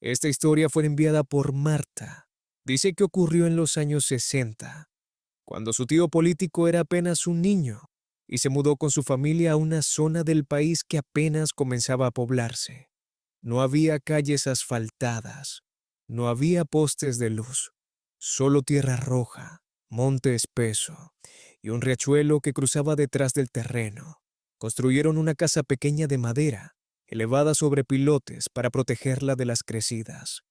Esta historia fue enviada por Marta. Dice que ocurrió en los años 60, cuando su tío político era apenas un niño y se mudó con su familia a una zona del país que apenas comenzaba a poblarse. No había calles asfaltadas, no había postes de luz, solo tierra roja, monte espeso y un riachuelo que cruzaba detrás del terreno. Construyeron una casa pequeña de madera, elevada sobre pilotes para protegerla de las crecidas.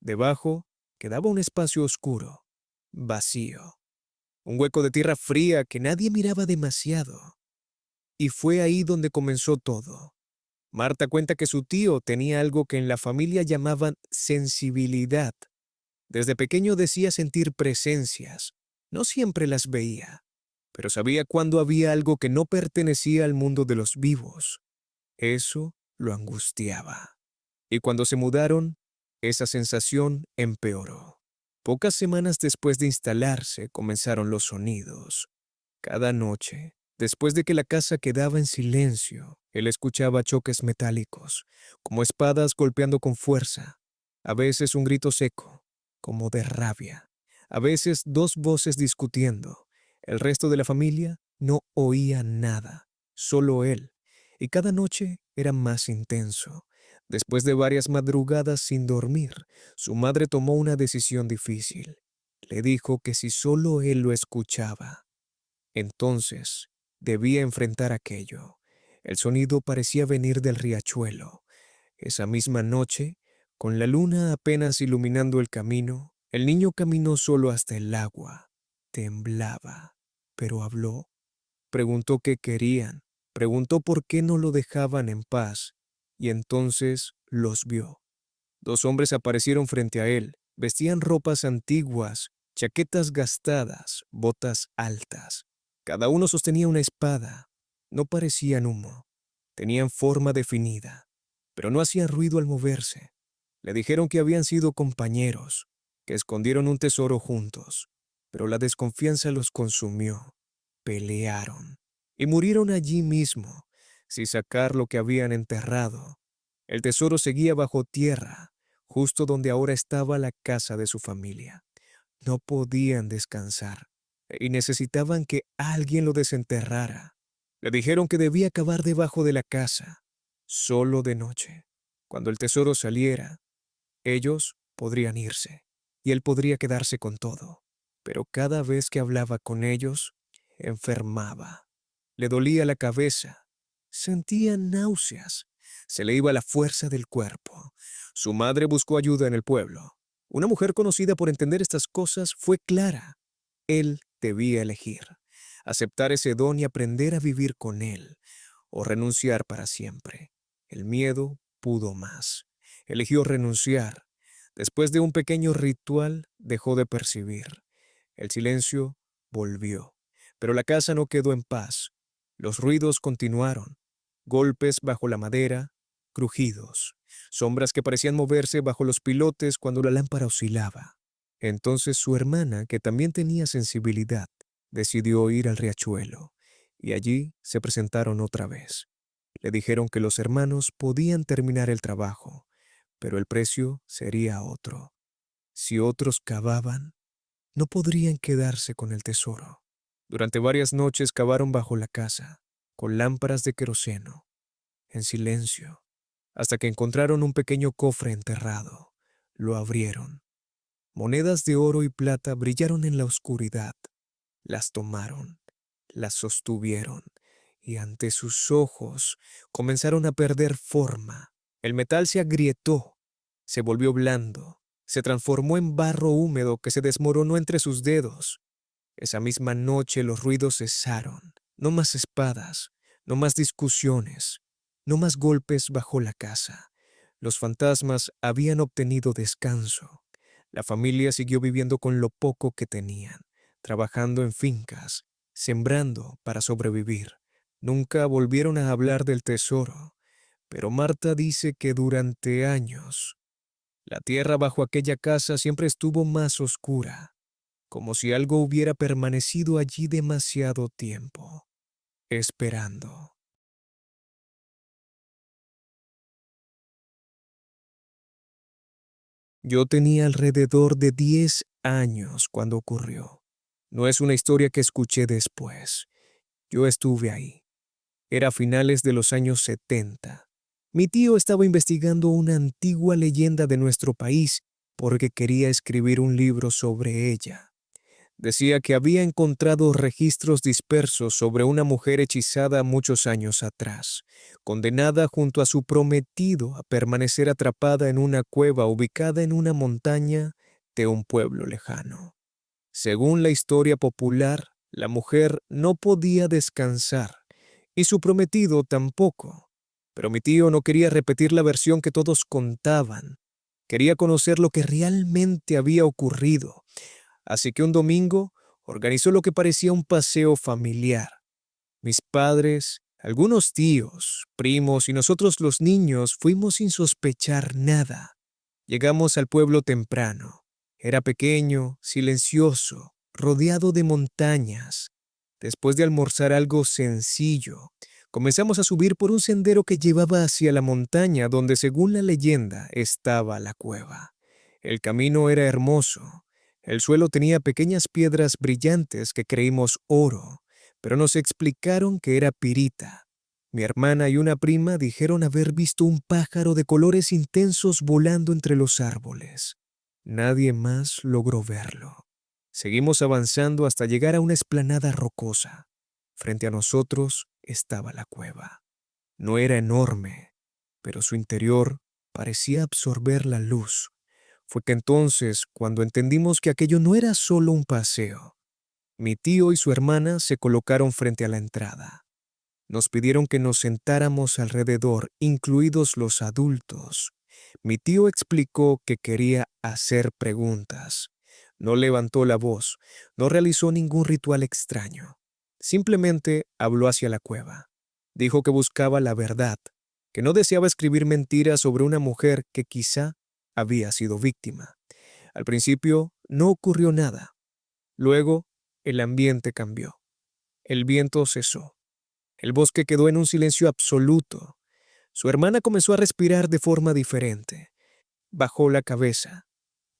Debajo quedaba un espacio oscuro, vacío, un hueco de tierra fría que nadie miraba demasiado. Y fue ahí donde comenzó todo. Marta cuenta que su tío tenía algo que en la familia llamaban sensibilidad. Desde pequeño decía sentir presencias. No siempre las veía, pero sabía cuando había algo que no pertenecía al mundo de los vivos. Eso lo angustiaba. Y cuando se mudaron, esa sensación empeoró. Pocas semanas después de instalarse, comenzaron los sonidos. Cada noche, después de que la casa quedaba en silencio, él escuchaba choques metálicos, como espadas golpeando con fuerza. A veces un grito seco, como de rabia. A veces dos voces discutiendo. El resto de la familia no oía nada, solo él. Y cada noche era más intenso. Después de varias madrugadas sin dormir, su madre tomó una decisión difícil. Le dijo que si solo él lo escuchaba, entonces debía enfrentar aquello. El sonido parecía venir del riachuelo. Esa misma noche, con la luna apenas iluminando el camino, el niño caminó solo hasta el agua. Temblaba, pero habló. Preguntó qué querían, preguntó por qué no lo dejaban en paz, y entonces los vio. Dos hombres aparecieron frente a él. Vestían ropas antiguas, chaquetas gastadas, botas altas. Cada uno sostenía una espada. No parecían humo. Tenían forma definida, pero no hacían ruido al moverse. Le dijeron que habían sido compañeros, que escondieron un tesoro juntos, pero la desconfianza los consumió. Pelearon y murieron allí mismo, sin sacar lo que habían enterrado. El tesoro seguía bajo tierra, justo donde ahora estaba la casa de su familia. No podían descansar y necesitaban que alguien lo desenterrara. Le dijeron que debía cavar debajo de la casa, solo de noche. Cuando el tesoro saliera, ellos podrían irse y él podría quedarse con todo. Pero cada vez que hablaba con ellos, enfermaba. Le dolía la cabeza, sentía náuseas, se le iba la fuerza del cuerpo. Su madre buscó ayuda en el pueblo. Una mujer conocida por entender estas cosas fue Clara. Él debía elegir, aceptar ese don y aprender a vivir con él, o renunciar para siempre. El miedo pudo más. Eligió renunciar. Después de un pequeño ritual, dejó de percibir. El silencio volvió, pero la casa no quedó en paz. Los ruidos continuaron. Golpes bajo la madera, crujidos, sombras que parecían moverse bajo los pilotes cuando la lámpara oscilaba. Entonces su hermana, que también tenía sensibilidad, decidió ir al riachuelo, y allí se presentaron otra vez. Le dijeron que los hermanos podían terminar el trabajo, pero el precio sería otro. Si otros cavaban, no podrían quedarse con el tesoro. Durante varias noches cavaron bajo la casa, con lámparas de queroseno, en silencio, hasta que encontraron un pequeño cofre enterrado. Lo abrieron. Monedas de oro y plata brillaron en la oscuridad. Las tomaron, las sostuvieron, y ante sus ojos comenzaron a perder forma. El metal se agrietó, se volvió blando, se transformó en barro húmedo que se desmoronó entre sus dedos. Esa misma noche los ruidos cesaron. No más espadas, no más discusiones, no más golpes bajo la casa. Los fantasmas habían obtenido descanso. La familia siguió viviendo con lo poco que tenían, trabajando en fincas, sembrando para sobrevivir. Nunca volvieron a hablar del tesoro, pero Marta dice que durante años la tierra bajo aquella casa siempre estuvo más oscura, como si algo hubiera permanecido allí demasiado tiempo, esperando. Yo tenía alrededor de 10 años cuando ocurrió. No es una historia que escuché después. Yo estuve ahí. Era a finales de los años 70. Mi tío estaba investigando una antigua leyenda de nuestro país porque quería escribir un libro sobre ella. Decía que había encontrado registros dispersos sobre una mujer hechizada muchos años atrás, condenada junto a su prometido a permanecer atrapada en una cueva ubicada en una montaña de un pueblo lejano. Según la historia popular, la mujer no podía descansar y su prometido tampoco. Pero mi tío no quería repetir la versión que todos contaban. Quería conocer lo que realmente había ocurrido. Así que un domingo organizó lo que parecía un paseo familiar. Mis padres, algunos tíos, primos y nosotros los niños fuimos sin sospechar nada. Llegamos al pueblo temprano. Era pequeño, silencioso, rodeado de montañas. Después de almorzar algo sencillo, comenzamos a subir por un sendero que llevaba hacia la montaña donde, según la leyenda, estaba la cueva. El camino era hermoso. El suelo tenía pequeñas piedras brillantes que creímos oro, pero nos explicaron que era pirita. Mi hermana y una prima dijeron haber visto un pájaro de colores intensos volando entre los árboles. Nadie más logró verlo. Seguimos avanzando hasta llegar a una explanada rocosa. Frente a nosotros estaba la cueva. No era enorme, pero su interior parecía absorber la luz. Fue que entonces, cuando entendimos que aquello no era solo un paseo, mi tío y su hermana se colocaron frente a la entrada. Nos pidieron que nos sentáramos alrededor, incluidos los adultos. Mi tío explicó que quería hacer preguntas. No levantó la voz, no realizó ningún ritual extraño. Simplemente habló hacia la cueva. Dijo que buscaba la verdad, que no deseaba escribir mentiras sobre una mujer que quizá había sido víctima. Al principio no ocurrió nada. Luego, el ambiente cambió. El viento cesó. El bosque quedó en un silencio absoluto. Su hermana comenzó a respirar de forma diferente. Bajó la cabeza.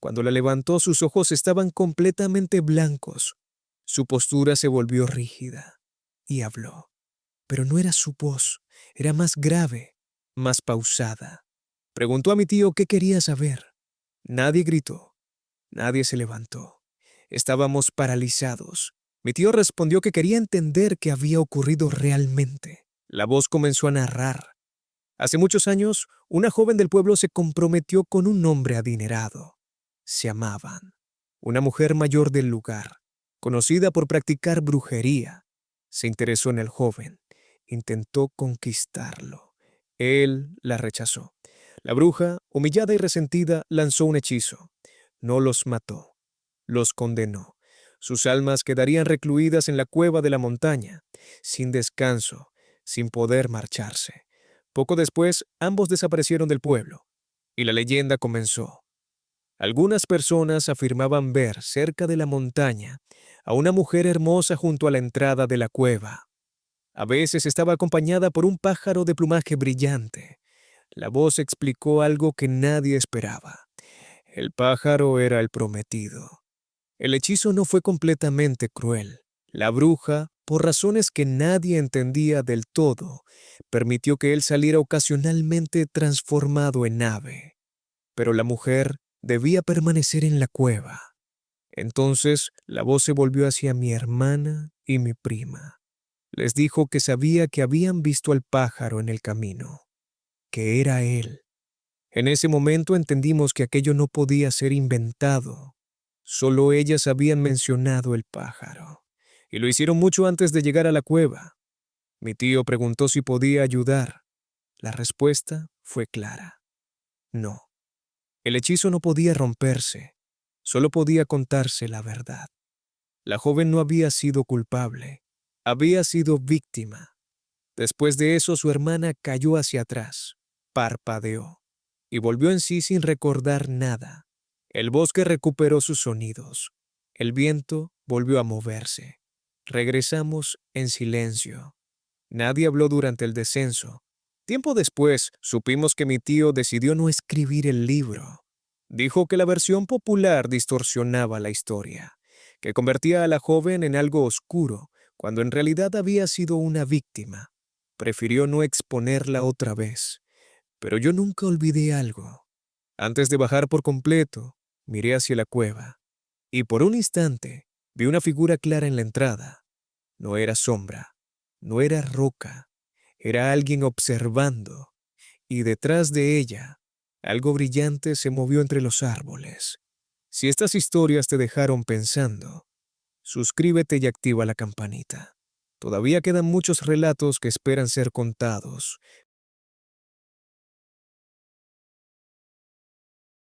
Cuando la levantó, sus ojos estaban completamente blancos. Su postura se volvió rígida y habló. Pero no era su voz, era más grave, más pausada. Preguntó a mi tío qué quería saber. Nadie gritó, nadie se levantó. Estábamos paralizados. Mi tío respondió que quería entender qué había ocurrido realmente. La voz comenzó a narrar. Hace muchos años, una joven del pueblo se comprometió con un hombre adinerado. Se amaban. Una mujer mayor del lugar, conocida por practicar brujería, se interesó en el joven. Intentó conquistarlo. Él la rechazó. La bruja, humillada y resentida, lanzó un hechizo. No los mató, los condenó. Sus almas quedarían recluidas en la cueva de la montaña, sin descanso, sin poder marcharse. Poco después, ambos desaparecieron del pueblo, y la leyenda comenzó. Algunas personas afirmaban ver cerca de la montaña a una mujer hermosa junto a la entrada de la cueva. A veces estaba acompañada por un pájaro de plumaje brillante. La voz explicó algo que nadie esperaba. El pájaro era el prometido. El hechizo no fue completamente cruel. La bruja, por razones que nadie entendía del todo, permitió que él saliera ocasionalmente transformado en ave. Pero la mujer debía permanecer en la cueva. Entonces la voz se volvió hacia mi hermana y mi prima. Les dijo que sabía que habían visto al pájaro en el camino, que era él. En ese momento entendimos que aquello no podía ser inventado. Solo ellas habían mencionado el pájaro, y lo hicieron mucho antes de llegar a la cueva. Mi tío preguntó si podía ayudar. La respuesta fue clara. No. El hechizo no podía romperse, solo podía contarse la verdad. La joven no había sido culpable, había sido víctima. Después de eso, su hermana cayó hacia atrás, parpadeó y volvió en sí sin recordar nada. El bosque recuperó sus sonidos. El viento volvió a moverse. Regresamos en silencio. Nadie habló durante el descenso. Tiempo después, supimos que mi tío decidió no escribir el libro. Dijo que la versión popular distorsionaba la historia, que convertía a la joven en algo oscuro, cuando en realidad había sido una víctima. Prefirió no exponerla otra vez. Pero yo nunca olvidé algo. Antes de bajar por completo, miré hacia la cueva, y por un instante vi una figura clara en la entrada. No era sombra, no era roca, era alguien observando, y detrás de ella, algo brillante se movió entre los árboles. Si estas historias te dejaron pensando, suscríbete y activa la campanita. Todavía quedan muchos relatos que esperan ser contados,